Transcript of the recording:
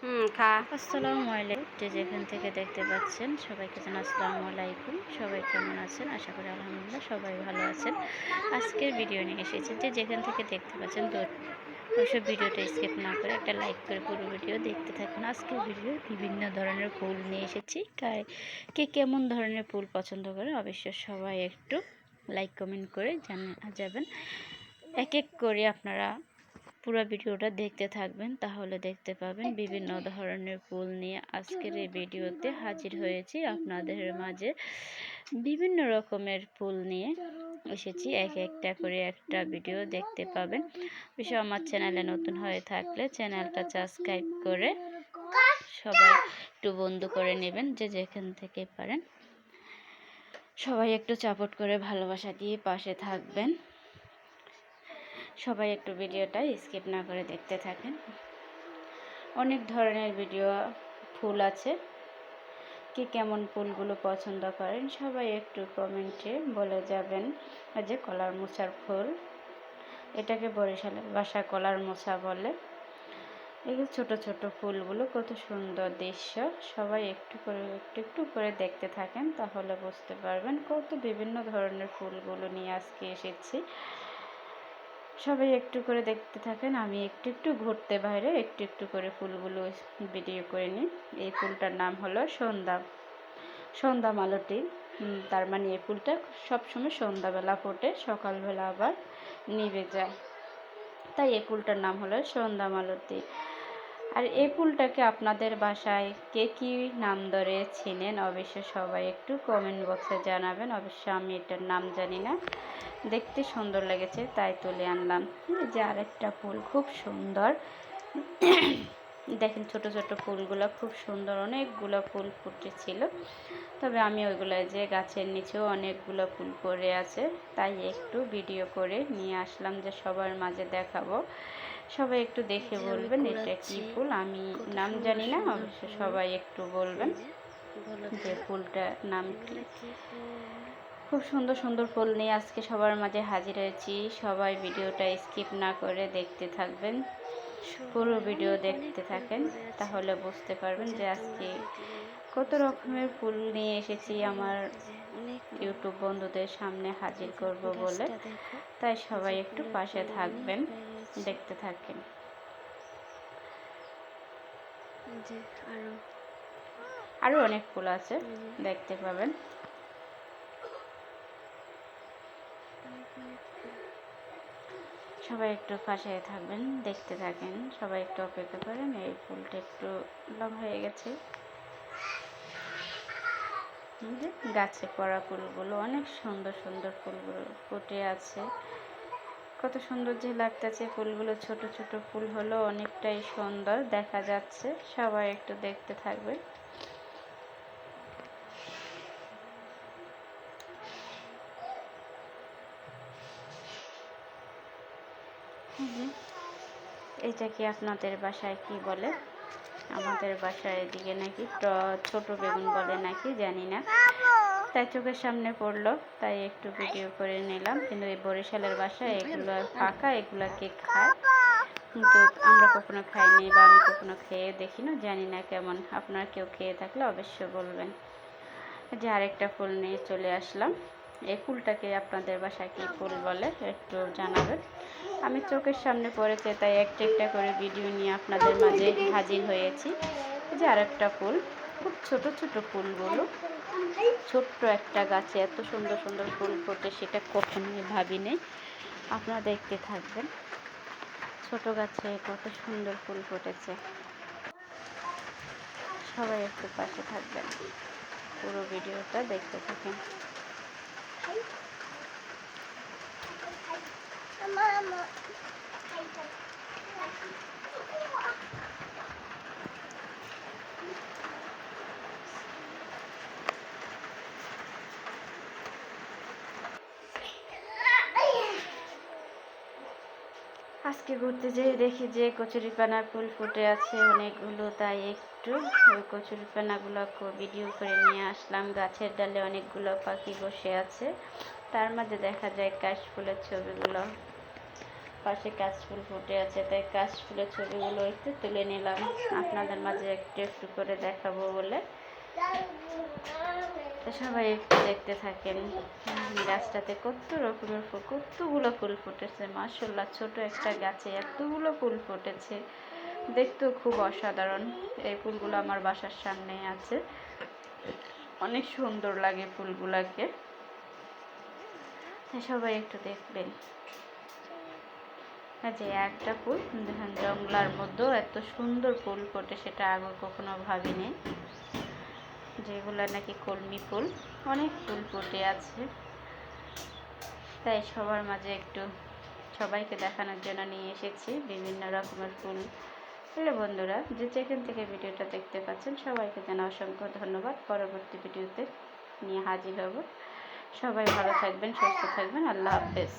আসসালামু আলাইকুম। যে যেখান থেকে দেখতে পাচ্ছেন সবাইকে জানাই আসসালামু আলাইকুম। সবাই কেমন আছেন? আশা করি আলহামদুলিল্লাহ সবাই ভালো আছেন। আজকের ভিডিও নিয়ে এসেছি যে যেখান থেকে দেখতে পাচ্ছেন তো অবশ্যই ভিডিওটা স্কিপ না করে একটা লাইক করে পুরো ভিডিও দেখতে থাকুন। আজকের ভিডিও বিভিন্ন ধরনের ফুল নিয়ে এসেছি। কে কেমন ধরনের ফুল পছন্দ করে অবশ্যই সবাই একটু লাইক কমেন্ট করে যাবেন। এক এক করে আপনারা পুরো ভিডিওটা দেখতে থাকবেন, তাহলে দেখতে পাবেন বিভিন্ন ধরনের ফুল নিয়ে আজকের এই ভিডিওতে হাজির হয়েছি আপনাদের মাঝে। বিভিন্ন রকমের ফুল নিয়ে এসেছি, এক একটা করে একটা ভিডিও দেখতে পাবেন। বিষয় আমার চ্যানেলে নতুন হয়ে থাকলে চ্যানেলটা সাবস্ক্রাইব করে সবাই একটু বন্ধু করে নেবেন, যে যেখান থেকে পারেন সবাই একটু সাপোর্ট করে ভালোবাসা দিয়ে পাশে থাকবেন। সবাই একটু ভিডিওটা স্কিপ না করে দেখতে থাকেন। অনেক ধরনের ভিডিও ফুল আছে, কে কেমন ফুলগুলো পছন্দ করেন সবাই একটু কমেন্টে বলে যাবেন। যে কলার মোছার ফুল, এটাকে বরিশালের ভাষায় কলার মোছা বলে। এই ছোট ছোট ফুলগুলো কত সুন্দর দৃশ্য, সবাই একটু করে দেখতে থাকেন, তাহলে বুঝতে পারবেন কত বিভিন্ন ধরনের ফুলগুলো নিয়ে আজকে এসেছি। সবাই একটু করে দেখতে থাকেন। আমি একটু ঘুরতে বাইরে একটু করে ফুলগুলো ভিডিও করে নিই। এই ফুলটার নাম হলো সন্ধ্যা মালতী। তার মানে এই ফুলটা সবসময় সন্ধ্যাবেলা ফোটে, সকালবেলা আবার নিভে যায়, তাই এই ফুলটার নাম হলো সন্ধ্যা মালতী। আর এই ফুলটাকে আপনাদের বাসায় কে কী নাম ধরে চেনেন অবশ্যই সবাই একটু কমেন্ট বক্সে জানাবেন। অবশ্য আমি এটার নাম জানি না, দেখতে সুন্দর লেগেছে তাই তুলে আনলাম। যে আরেকটা ফুল খুব সুন্দর, দেখেন ছোট ছোট ফুলগুলো খুব সুন্দর, অনেকগুলো ফুল ফুটেছিল। তবে আমি ওইগুলো যে গাছের নিচেও অনেকগুলো ফুল পড়ে আছে, তাই একটু ভিডিও করে নিয়ে আসলাম যে সবার মাঝে দেখাবো। সবাই একটু দেখে বলবেন এটা কি ফুল, আমি নাম জানি না, অবশ্য সবাই একটু বলবেন যে ফুলটার নাম কি। খুব সুন্দর সুন্দর ফুল নিয়ে আজকে সবার মাঝে হাজির হয়েছি। সবাই ভিডিওটা স্কিপ না করে দেখতে থাকবেন, পুরো ভিডিও দেখতে থাকেন, তাহলে বুঝতে পারবেন যে আজকে কত রকমের ফুল নিয়ে এসেছি আমার ইউটিউব বন্ধুদের সামনে হাজির করব বলে। তাই সবাই একটু পাশে থাকবেন, দেখতে থাকেন। আরো অনেক ফুল আছে, দেখতে পাবেন। সবাই একটু পাশে থাকবেন, দেখতে থাকেন, সবাই একটু অপেক্ষা করেন। এই ফুলটা একটু লং হয়ে গেছে, গাছে পড়া ফুলগুলো অনেক সুন্দর সুন্দর ফুলগুলো ফুটে আছে, কত সুন্দর যে লাগতেছে ফুলগুলো। ছোট ছোট ফুল হলো অনেকটাই সুন্দর দেখা যাচ্ছে, সবাই একটু দেখতে থাকবে। এটা কি আপনাদের বাসায় কি বলে? আমাদের বাসায় এদিকে নাকি ছোট বেগুন বলে নাকি জানি না, তাই চোখের সামনে পড়লো তাই একটু ভিডিও করে নিলাম। কিন্তু এই বরিশালের বাসায় এগুলো পাকা, এগুলাকে খায়, কিন্তু আমরা কখনো খাইনি বা আমি কখনো খেয়ে দেখি না, জানি না কেমন। আপনারা কেউ খেয়ে থাকলে অবশ্যই বলবেন। যে আরেকটা ফুল নিয়ে চলে আসলাম। এই ফুলটাকে আপনাদের বাসায় কী ফুল বলে একটু জানাবেন। আমি চোখের সামনে পড়েছে তাই একটা করে ভিডিও নিয়ে আপনাদের মাঝে হাজির হয়েছি। যে আরেকটা ফুল, খুব ছোট ছোট ফুলগুলো, ছোট্ট একটা গাছে এত সুন্দর সুন্দর ফুল ফোটে সেটা কখনোই ভাবিনি। আপনারা দেখতে থাকবেন, ছোট গাছে কত সুন্দর ফুল ফুটেছে। সবাই একটু পাশে থাকবেন, পুরো ভিডিওটা দেখতে থাকেন। আজকে ঘুরতে যেয়ে দেখি যে কচুরিপানা ফুল ফুটে আছে অনেকগুলো, তাই একটু ওই কচুরিপানাগুলো ভিডিও করে নিয়ে আসলাম। গাছের ডালে অনেকগুলো পাখি বসে আছে, তার মাঝে দেখা যায় কাশফুলের ছবিগুলো পাশে কাশফুল ফুটে আছে, তাই কাশফুলের ছবিগুলো একটু তুলে নিলাম আপনাদের মাঝে একটু একটু করে দেখাবো বলে। তো সবাই একটু দেখতে থাকেন। গাছটাতে কত রকমের ফুল, কতগুলো ফুল ফুটেছে মাশাআল্লাহ। ছোট একটা গাছে এতগুলো ফুল ফুটেছে, দেখতেও খুব অসাধারণ। এই ফুলগুলো আমার বাসার সামনে আছে, অনেক সুন্দর লাগে ফুলগুলাকে। সবাই একটু দেখবেন। যে একটা ফুল দেখেন, জংলার মধ্যেও এত সুন্দর ফুল ফোটে, সেটা আগে কখনো ভাবিনি। যেগুলো নাকি কলমি ফুল, অনেক ফুল ফুটে আছে। তাই সবার মাঝে একটু সবাইকে দেখানোর জন্য নিয়ে এসেছি বিভিন্ন রকমের ফুল। তাহলে বন্ধুরা, যে যেখান থেকে ভিডিওটা দেখতে পাচ্ছেন সবাইকে জানা অসংখ্য ধন্যবাদ। পরবর্তী ভিডিওতে নিয়ে হাজির হব। সবাই ভালো থাকবেন, সুস্থ থাকবেন। আল্লাহ হাফেজ।